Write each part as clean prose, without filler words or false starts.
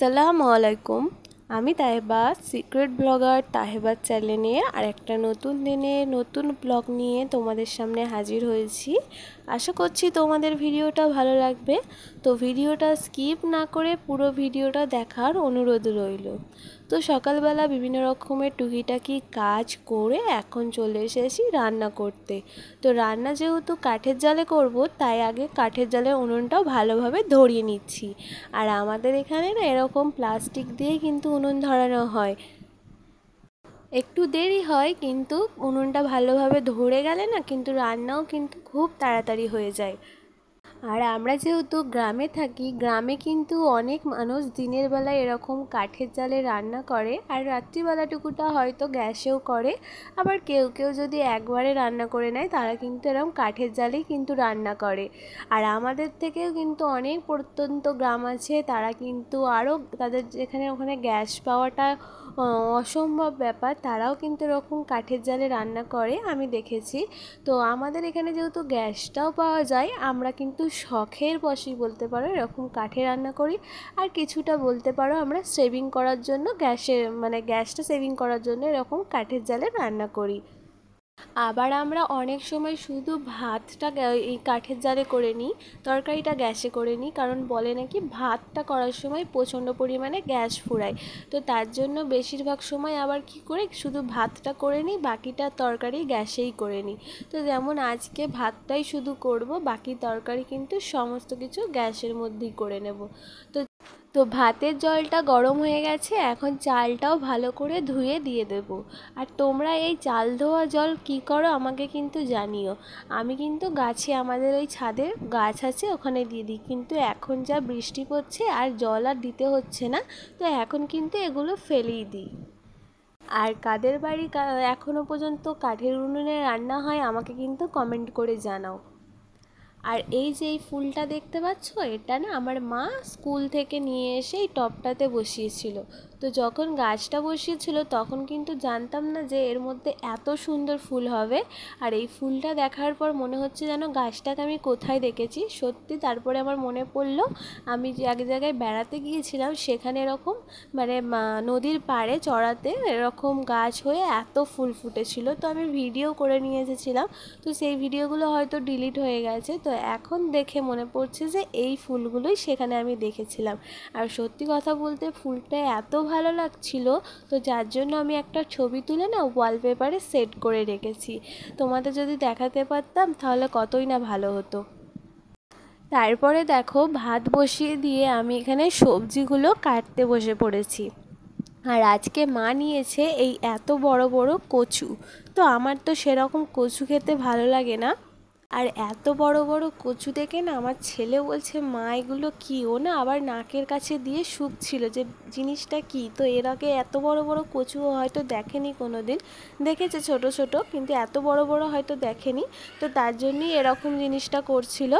আসসালামু আলাইকুম। আমি তাহেবা, সিক্রেট ব্লগার তাহেবার চ্যানেলে আর একটা নতুন দিনে নতুন ব্লগ নিয়ে তোমাদের সামনে হাজির হয়েছি। আশা করছি তোমাদের ভিডিওটা ভালো লাগবে। তো ভিডিওটা স্কিপ না করে পুরো ভিডিওটা দেখার অনুরোধ রইল। তো সকালবেলা বিভিন্ন রকমের টুকিটাকি কাজ করে এখন চলে এসেছি রান্না করতে। তো রান্না যেহেতু কাঠের জালে করব, তাই আগে কাঠের জালের উনুনটাও ভালোভাবে ধরিয়ে নিচ্ছি। আর আমাদের এখানে না এরকম প্লাস্টিক দিয়ে কিন্তু উনুন ধরানো হয়। একটু দেরি হয়, কিন্তু উনুনটা ভালোভাবে ধরে গেলে না কিন্তু রান্নাও কিন্তু খুব তাড়াতাড়ি হয়ে যায়। আর আমরা যেহেতু গ্রামে থাকি, গ্রামে কিন্তু অনেক মানুষ দিনের বেলায় এরকম কাঠের জালে রান্না করে, আর রাত্রিবেলাটুকুটা হয়তো গ্যাসেও করে। আবার কেউ কেউ যদি একবারে রান্না করে নেয়, তারা কিন্তু এরকম কাঠের জালেই কিন্তু রান্না করে। আর আমাদের থেকেও কিন্তু অনেক প্রত্যন্ত গ্রাম আছে, তারা কিন্তু আরও তাদের যেখানে ওখানে গ্যাস পাওয়াটা অসম্ভব ব্যাপার, তারাও কিন্তু এরকম কাঠের জালে রান্না করে আমি দেখেছি। তো আমাদের এখানে যেহেতু গ্যাসটাও পাওয়া যায়, আমরা কিন্তু শখের বশেই বলতে পারো এরকম কাঠে রান্না করি। আর কিছুটা বলতে পারো আমরা সেভিং করার জন্য গ্যাসটা সেভিং করার জন্য এরকম কাঠের জালে রান্না করি। আবার আমরা অনেক সময় শুধু ভাতটা এই কাঠের জালে করে নিই, তরকারিটা গ্যাসে করে নিই, কারণ বলে নাকি ভাতটা করার সময় প্রচণ্ড পরিমাণে গ্যাস ফুরায়। তো তার জন্য বেশিরভাগ সময় আবার কি করে শুধু ভাতটা করে নিই, বাকিটা তরকারি গ্যাসেই করে নিই। তো যেমন আজকে ভাতটাই শুধু করব, বাকি তরকারি কিন্তু সমস্ত কিছু গ্যাসের মধ্যেই করে নেব। তো তো ভাতের জলটা গরম হয়ে গেছে, এখন চালটাও ভালো করে ধুয়ে দিয়ে দেব। আর তোমরা এই চাল ধোয়া জল কি করো আমাকে কিন্তু জানিও। আমি কিন্তু গাছে, আমাদের ওই ছাদে গাছ আছে, ওখানে দিয়ে দিই। কিন্তু এখন যা বৃষ্টি পড়ছে আর জল আর দিতে হচ্ছে না, তো এখন কিন্তু এগুলো ফেলেই দিই। আর কাদের বাড়ি এখনও পর্যন্ত কাঠের উনুনে রান্না হয় আমাকে কিন্তু কমেন্ট করে জানাও। আর এই যে এই ফুলটা দেখতে পাচ্ছ, এটা না আমার মা স্কুল থেকে নিয়ে এসে এই টবটাতে বসিয়েছিল। তো যখন গাছটা বসিয়েছিল তখন কিন্তু জানতাম না যে এর মধ্যে এত সুন্দর ফুল হবে। আর এই ফুলটা দেখার পর মনে হচ্ছে যেন গাছটাকে আমি কোথায় দেখেছি। সত্যি তারপরে আমার মনে পড়লো, আমি যে এক জায়গায় বেড়াতে গিয়েছিলাম, সেখানে এরকম নদীর পাড়ে চড়াতে এরকম গাছ হয়ে এত ফুল ফুটেছিল। তো আমি ভিডিও করে নিয়ে এসেছিলাম, তো সেই ভিডিওগুলো হয়তো ডিলিট হয়ে গেছে। তো এখন দেখে মনে পড়ছে যে এই ফুলগুলোই সেখানে আমি দেখেছিলাম। আর সত্যি কথা বলতে ফুলটা এত ভালো লাগছিল, তো যার জন্য আমি একটা ছবি তুলে না ওয়ালপেপারে সেট করে রেখেছি। তোমাদের যদি দেখাতে পারতাম তাহলে কতই না ভালো হতো। তারপরে দেখো, ভাত বসিয়ে দিয়ে আমি এখানে সবজিগুলো কাটতে বসে পড়েছি। আর আজকে মা নিয়েছে এই এত বড় বড় কচু। তো আমার তো সেরকম কচু খেতে ভালো লাগে না। আর এত বড় বড় কচু দেখে না আমার ছেলে বলছে, মা এগুলো কী? ও না আবার নাকের কাছে দিয়ে শুকছিল যে জিনিসটা কী। তো এর আগে এত বড় বড় কচু ও হয়তো দেখেনি কোনো দিন, দেখেছে ছোট ছোট, কিন্তু এত বড় বড় হয়তো দেখেনি। তো তার জন্যই এরকম জিনিসটা করছিল।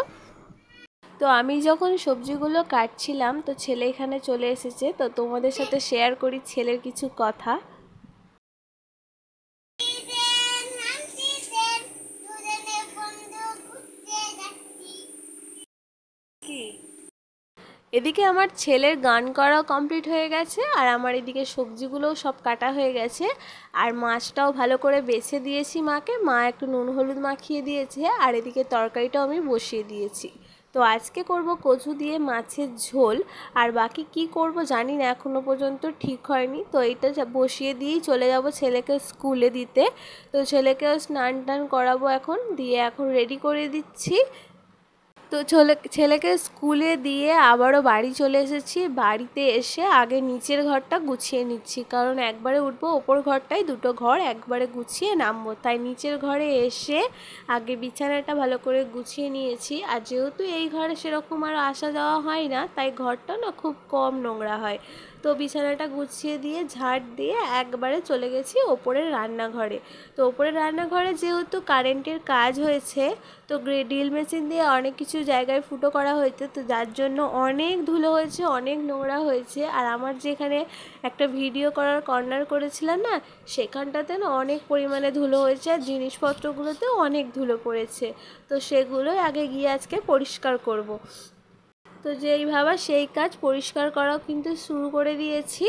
তো আমি যখন সবজিগুলো কাটছিলাম, তো ছেলে এখানে চলে এসেছে। তো তোমাদের সাথে শেয়ার করি ছেলের কিছু কথা। এদিকে আমার ছেলের গান করা কমপ্লিট হয়ে গেছে, আর আমার এদিকে সবজিগুলোও সব কাটা হয়ে গেছে। আর মাছটাও ভালো করে বেছে দিয়েছি মাকে, মা একটু নুন হলুদ মাখিয়ে দিয়েছে। আর এদিকে তরকারিটাও আমি বসিয়ে দিয়েছি। তো আজকে করব কচু দিয়ে মাছের ঝোল। আর বাকি কি করব জানি না, এখনও পর্যন্ত ঠিক হয়নি। তো এইটা বসিয়ে দিয়েই চলে যাব ছেলেকে স্কুলে দিতে। তো ছেলেকেও স্নান টান করাবো এখন, দিয়ে এখন রেডি করে দিচ্ছি। তো ছেলেকে স্কুলে দিয়ে আবারও বাড়ি চলে এসেছি। বাড়িতে এসে আগে নিচের ঘরটা গুছিয়ে নিচ্ছি, কারণ একবারে উঠবো ওপর ঘরটায়, দুটো ঘর একবারে গুছিয়ে নামবো। তাই নিচের ঘরে এসে আগে বিছানাটা ভালো করে গুছিয়ে নিয়েছি। আর যেহেতু এই ঘরে সেরকম আর আসা যাওয়া হয় না, তাই ঘরটা না খুব কম নোংরা হয়। তো বিছানাটা গুছিয়ে দিয়ে ঝাড় দিয়ে একবারে চলে গেছি ওপরের রান্নাঘরে। তো ওপরের রান্নাঘরে যেহেতু কারেন্টের কাজ হয়েছে, তো ড্রিল মেশিন দিয়ে অনেক কিছু জায়গায় ফুটো করা হয়েছে, তো যার জন্য অনেক ধুলো হয়েছে, অনেক নোংরা হয়েছে। আর আমার যেখানে একটা ভিডিও করার কর্নার করেছিলাম না, সেখানটাতে না অনেক পরিমাণে ধুলো হয়েছে, আর জিনিসপত্রগুলোতেও অনেক ধুলো পড়েছে। তো সেগুলোই আগে গিয়ে আজকে পরিষ্কার করব। তো যেই ভাবা সেই কাজ, পরিষ্কার করাও কিন্তু শুরু করে দিয়েছি।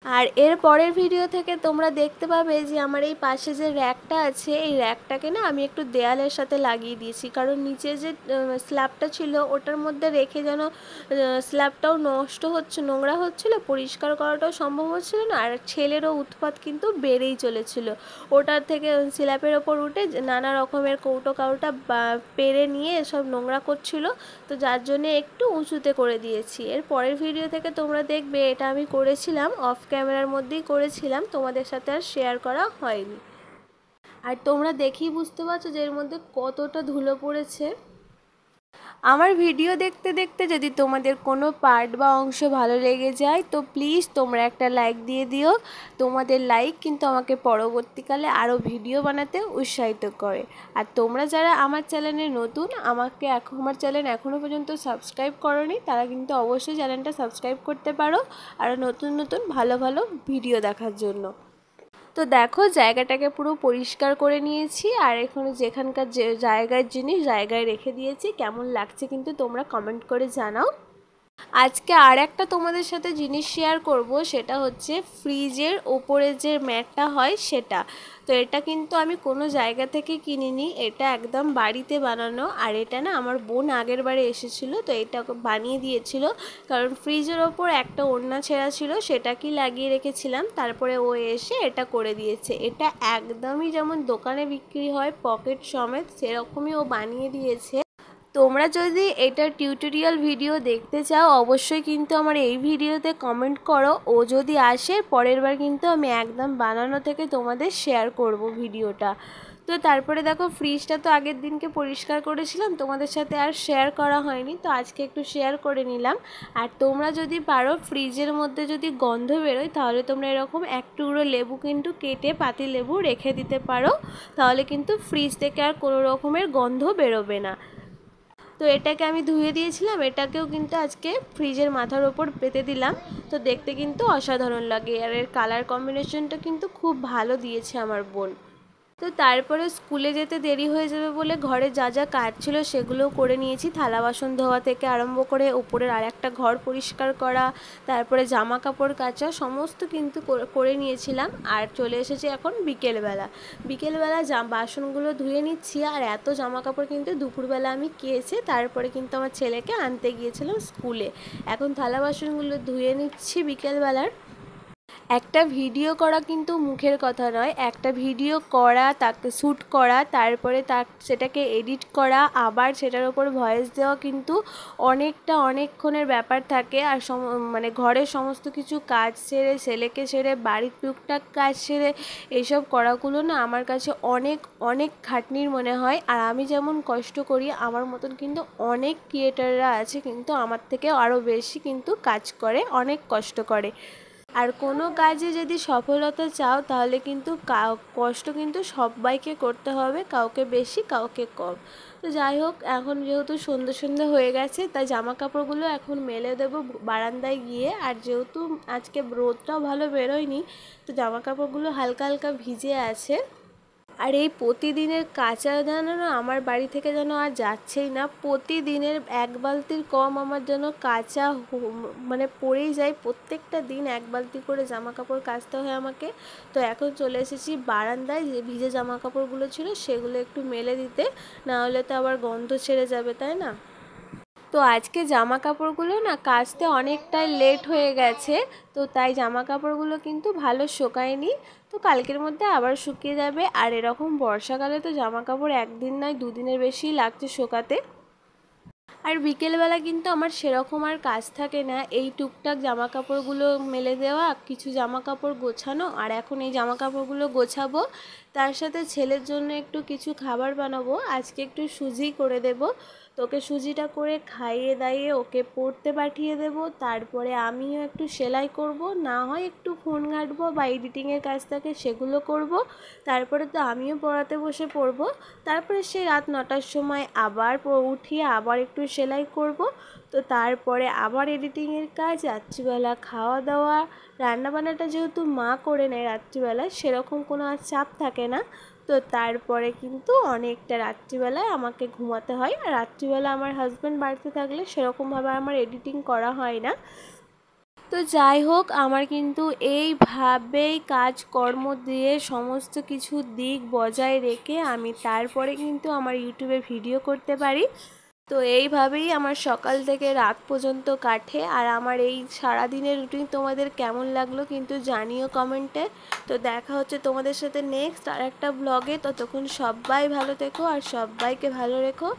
আর এর পরের ভিডিও থেকে তোমরা দেখতে পাবে যে আমার এই পাশে যে র্যাকটা আছে, এই র্যাকটাকে না আমি একটু দেয়ালের সাথে লাগিয়ে দিয়েছি, কারণ নিচে যে স্ল্যাবটা ছিল ওটার মধ্যে রেখে যেন স্ল্যাবটাও নষ্ট হচ্ছে, নোংরা হচ্ছিলো, পরিষ্কার করাটাও সম্ভব হচ্ছিল না, আর ছেলেরও উৎপাত কিন্তু বেড়েই চলেছিল। ওটার থেকে স্ল্যাবের ওপর উঠে নানা রকমের কৌটো কাউটা পেরে নিয়ে সব নোংরা করছিল, তো যার জন্য একটু উঁচুতে করে দিয়েছি। এর পরের ভিডিও থেকে তোমরা দেখবে এটা আমি করেছিলাম, অফ ক্যামেরার মধ্যেই করেছিলাম, তোমাদের সাথে আর শেয়ার করা হয়নি। আর তোমরা দেখেই বুঝতে পারছো যে এর মধ্যে কতটা ধুলো পড়েছে। আমার ভিডিও দেখতে দেখতে যদি তোমাদের কোনো পার্ট বা অংশ ভালো লেগে যায় তো প্লিজ তোমরা একটা লাইক দিয়ে দিও। তোমাদের লাইক কিন্তু আমাকে পরবর্তীকালে আরও ভিডিও বানাতে উৎসাহিত করে। আর তোমরা যারা আমার চ্যানেলে নতুন, আমার চ্যানেল এখনও পর্যন্ত সাবস্ক্রাইব করোনি, তারা কিন্তু অবশ্যই চ্যানেলটা সাবস্ক্রাইব করতে পারো আর নতুন নতুন ভালো ভালো ভিডিও দেখার জন্য। তো দেখো জায়গাটাকে পুরো পরিষ্কার করে নিয়েছি, আর এখানে যেখানকার যে জায়গার জিনিস জায়গায় রেখে দিয়েছি। কেমন লাগছে কিন্তু তোমরা কমেন্ট করে জানাও। আজকে আর একটা তোমাদের সাথে জিনিস শেয়ার করব, সেটা হচ্ছে ফ্রিজের ওপরে যে ম্যাটটা হয় সেটা। তো এটা কিন্তু আমি কোনো জায়গা থেকে কিনিনি, এটা একদম বাড়িতে বানানো। আর এটা না আমার বোন আগের বারে এসেছিলো, তো এটা বানিয়ে দিয়েছিল, কারণ ফ্রিজের ওপর একটা ওড়না ছেঁড়া ছিল, সেটাকেই লাগিয়ে রেখেছিলাম, তারপরে ও এসে এটা করে দিয়েছে। এটা একদমই যেমন দোকানে বিক্রি হয় পকেট সমেত, সেরকমই ও বানিয়ে দিয়েছে। তোমরা যদি এটার টিউটোরিয়াল ভিডিও দেখতে চাও অবশ্যই কিন্তু আমার এই ভিডিওতে কমেন্ট করো, ও যদি আসে পরের বার কিন্তু আমি একদম বানানো থেকে তোমাদের শেয়ার করব ভিডিওটা। তো তারপরে দেখো ফ্রিজটা তো আগের দিনকে পরিষ্কার করেছিলাম, তোমাদের সাথে আর শেয়ার করা হয়নি, তো আজকে একটু শেয়ার করে নিলাম। আর তোমরা যদি পারো ফ্রিজের মধ্যে যদি গন্ধ বেরোয় তাহলে তোমরা এরকম এক টুকরো লেবু কিন্তু কেটে পাতি লেবু রেখে দিতে পারো, তাহলে কিন্তু ফ্রিজ থেকে আর কোনো রকমের গন্ধ বেরোবে না। তো এটাকে আমি ধুয়ে দিয়েছিলাম, এটাকেও কিন্তু আজকে ফ্রিজের মাথার ওপর পেতে দিলাম। তো দেখতে কিন্তু অসাধারণ লাগে, আর এর কালার কম্বিনেশনটা কিন্তু খুব ভালো দিয়েছে আমার বোন। তো তারপরে স্কুলে যেতে দেরি হয়ে যাবে বলে ঘরে যা যা কাজ ছিল সেগুলোও করে নিয়েছি। থালা বাসন ধোয়া থেকে আরম্ভ করে উপরের আর একটা ঘর পরিষ্কার করা, তারপরে জামা কাপড় কাচা, সমস্ত কিন্তু করে নিয়েছিলাম। আর চলে এসেছি এখন বিকেলবেলা। বাসনগুলো ধুয়ে নিচ্ছি, আর এত জামা কাপড় কিন্তু দুপুরবেলা আমি কেচে তারপরে কিন্তু আমার ছেলেকে আনতে গিয়েছিলাম স্কুলে। এখন থালা বাসনগুলো ধুয়ে নিচ্ছি বিকেলবেলার। একটা ভিডিও করা কিন্তু মুখের কথা নয়, একটা ভিডিও করা, তাকে শ্যুট করা, তারপরে সেটাকে এডিট করা, আবার সেটার ওপর ভয়েস দেওয়া কিন্তু অনেকক্ষণের ব্যাপার থাকে। আর মানে ঘরের সমস্ত কিছু কাজ সেরে, ছেলেকে সেরে, বাড়ির টুকটাক কাজ সেরে এইসব করাগুলো না আমার কাছে অনেক খাটনির মনে হয়। আর আমি যেমন কষ্ট করি আমার মতন কিন্তু অনেক ক্রিয়েটাররা আছে কিন্তু আমার থেকে আরও বেশি কিন্তু কাজ করে, অনেক কষ্ট করে। আর কোনো কাজে যদি সফলতা চাও তাহলে কিন্তু কষ্ট কিন্তু সবাইকে করতে হবে, কাউকে বেশি কাউকে কম। তো যাই হোক, এখন যেহেতু সন্ধ্যে হয়ে গেছে তাই জামা কাপড়গুলো এখন মেলে দেবো বারান্দায় গিয়ে। আর যেহেতু আজকে রোদটাও ভালো বেরোয়নি তো জামা কাপড়গুলো হালকা হালকা ভিজে আছে। আর এই প্রতিদিনের কাচা যেন না আমার বাড়ি থেকে যেন আর যাচ্ছেই না, প্রতিদিনের এক বালতির কম আমার যেন কাচা মানে পড়েই যায়। প্রত্যেকটা দিন এক বালতি করে জামা কাপড় কাচতে হয় আমাকে। তো এখন চলে এসেছি বারান্দায়, যে ভিজে জামা কাপড়গুলো ছিল সেগুলো একটু মেলে দিতে, না হলে তো আবার গন্ধ ছেড়ে যাবে, তাই না? তো আজকে জামা কাপড়গুলো না কাচতে অনেকটাই লেট হয়ে গেছে, তো তাই জামা কাপড়গুলো কিন্তু ভালো শুকায়নি। তো কালকের মধ্যে আবার শুকিয়ে যাবে। আর এরকম বর্ষাকালে তো জামা কাপড় একদিন নয় দুদিনের বেশি লাগছে শুকাতে। আর বিকেলবেলা কিন্তু আমার সেরকম আর কাজ থাকে না, এই টুকটাক জামা কাপড়গুলো মেলে দেওয়া, কিছু জামা কাপড় গোছানো, আর এখন এই জামা কাপড়গুলো গোছাবো। তার সাথে ছেলের জন্য একটু কিছু খাবার বানাবো, আজকে একটু সুজি করে দেব। তোকে সুজিটা করে খাইয়ে দাইয়ে ওকে পড়তে পাঠিয়ে দেব, তারপরে আমিও একটু সেলাই করব, না হয় একটু ফোন ঘাঁটবো বা এডিটিংয়ের কাজ থাকে সেগুলো করব। তারপরে তো আমিও পড়াতে বসে পড়বো। তারপরে সেই রাত 9টার সময় আবার উঠিয়ে আবার একটু সেলাই করব। তো তারপরে আবার এডিটিংয়ের কাজ, রাত্রিবেলা খাওয়া দাওয়া, রান্নাবান্নাটা যেহেতু মা করে নেয় রাত্রিবেলা, সেরকম কোনো আর চাপ থাকে না। তো তারপরে কিন্তু অনেকটা রাত্রিবেলায় আমাকে ঘুমাতে হয়। আর রাত্রিবেলা আমার হাজব্যান্ড বাড়িতে থাকলে সেরকমভাবে আমার এডিটিং করা হয় না। তো যাই হোক, আমার কিন্তু এইভাবেই কাজকর্ম দিয়ে সমস্ত কিছু দিক বজায় রেখে আমি তারপরে কিন্তু আমার ইউটিউবে ভিডিও করতে পারি। তো এইভাবেই আমার সকাল থেকে রাত পর্যন্ত কাটে। আর আমার এই সারাদিনের রুটিন তোমাদের কেমন লাগলো কিন্তু জানিও কমেন্টে। তো দেখা হচ্ছে তোমাদের সাথে নেক্সট আর একটা ব্লগে। ততক্ষণ সবাই ভালো থেকো আর সবাইকে ভালো রেখো।